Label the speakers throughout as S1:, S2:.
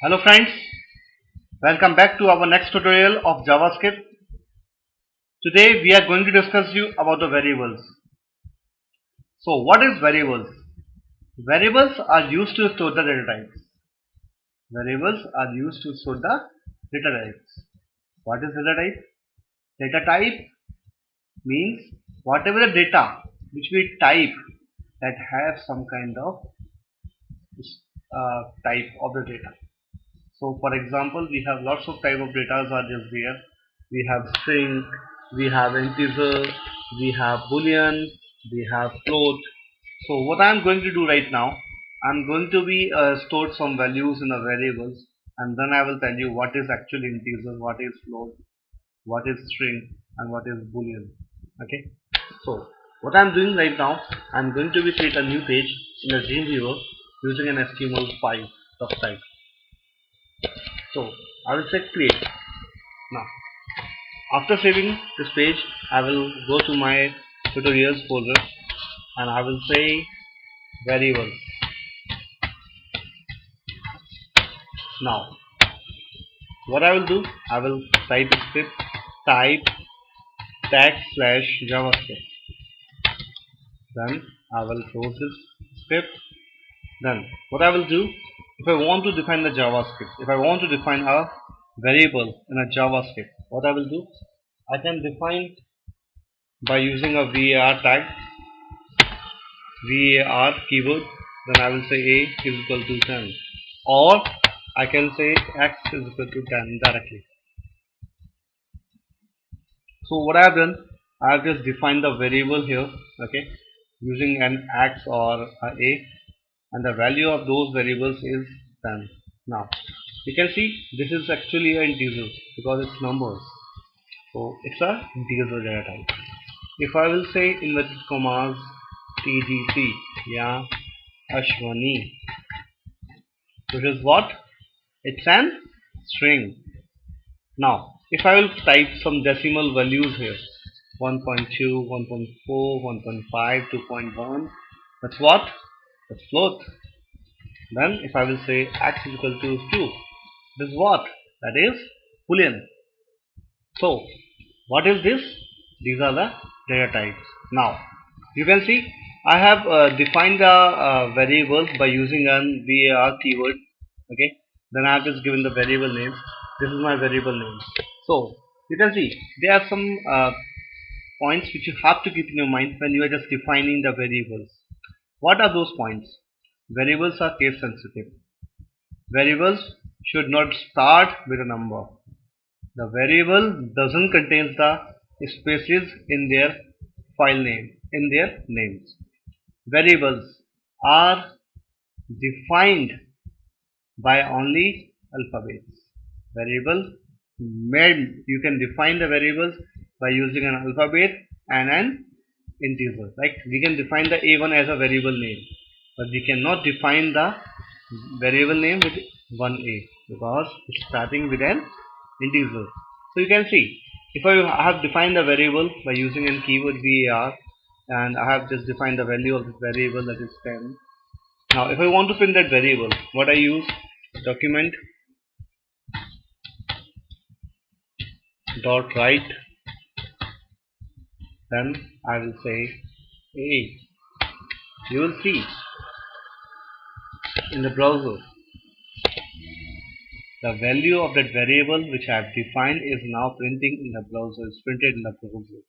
S1: Hello friends, welcome back to our next tutorial of JavaScript. Today we are going to discuss you about the variables. So what is variables? Variables are used to store the data types. Variables are used to store the data types. What is data type? Data type means whatever the data which we type that have some kind of type of the data. So for example, we have lots of type of data are just there. We have string, we have integer, we have boolean, we have float. So what I am going to do right now, I am going to be stored some values in the variables, and then I will tell you what is actually integer, what is float, what is string, and what is boolean. Okay. So what I am doing right now, I am going to be create a new page in the Dreamweaver using an HTML5 type. So I will say create. Now after saving this page, I will go to my tutorials folder and I will say variables. Now what I will do, I will type a script, type tag / javascript. Then I will close this script. Then what I will do, if I want to define the JavaScript, if I want to define a variable in a JavaScript, what I will do, I can define by using a var tag, var keyword. Then I will say a is equal to 10, or I can say x is equal to 10 directly. So what I have done, I have just defined the variable here, okay, using an x or a, and the value of those variables is 10. Now you can see this is actually an integer because it's numbers, so it's a integer data type. If I will say inverted commas tgc, yeah, Ashwani, which is what? It's an string. Now if I will type some decimal values here, 1.2, 1.4, 1.5, 2.1, that's what? That's float. Then if I will say x is equal to 2, this is what? That is boolean. So what is this? These are the data types. Now you can see I have defined the variables by using an var keyword. Okay, then I have just given the variable name. This is my variable name. So you can see there are some points which you have to keep in your mind when you are just defining the variables. What are those points? Variables are case sensitive. Variables should not start with a number. The variable doesn't contain the spaces in their file name, in their names. Variables are defined by only alphabets. Variable you can define the variables by using an alphabet and an integer. Like we can define the a1 as a variable name, but we cannot define the variable name with 1a because it's starting with an integer. So you can see if I have defined the variable by using a keyword var, and I have just defined the value of this variable, that is 10. Now if I want to print that variable, what I use, document dot write, then I will say hey, you will see in the browser the value of that variable which I have defined is now printing in the browser, is printed in the browser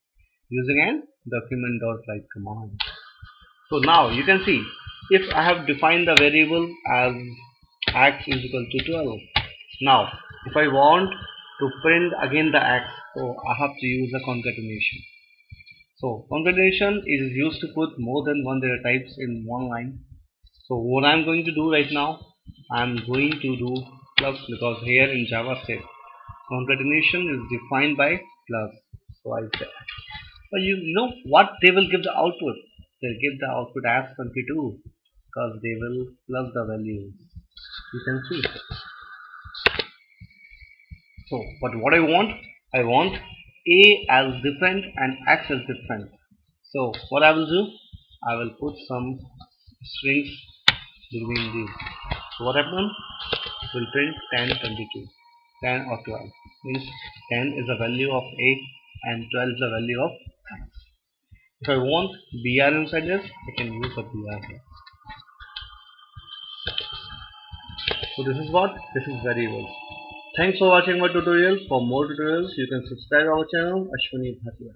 S1: using an document.write command. So now you can see if I have defined the variable as x is equal to 12. Now if I want to print again the x, so I have to use a concatenation. So concatenation is used to put more than one data types in one line. So what I'm going to do right now, I'm going to do plus, because here in JavaScript concatenation is defined by plus. So I say, but you know what they will give the output? They'll give the output as 22 because they will plus the values. You can see. So, but what I want a as different and x as different. So what I will do, I will put some strings between these. So what happened? will print 10, 22, 10 or 12. Means 10 is the value of A and 12 is the value of X. If I want BR inside this, I can use a BR here. So this is what? This is variables. Thanks for watching my tutorial. For more tutorials, you can subscribe our channel Ashwani Bhatia.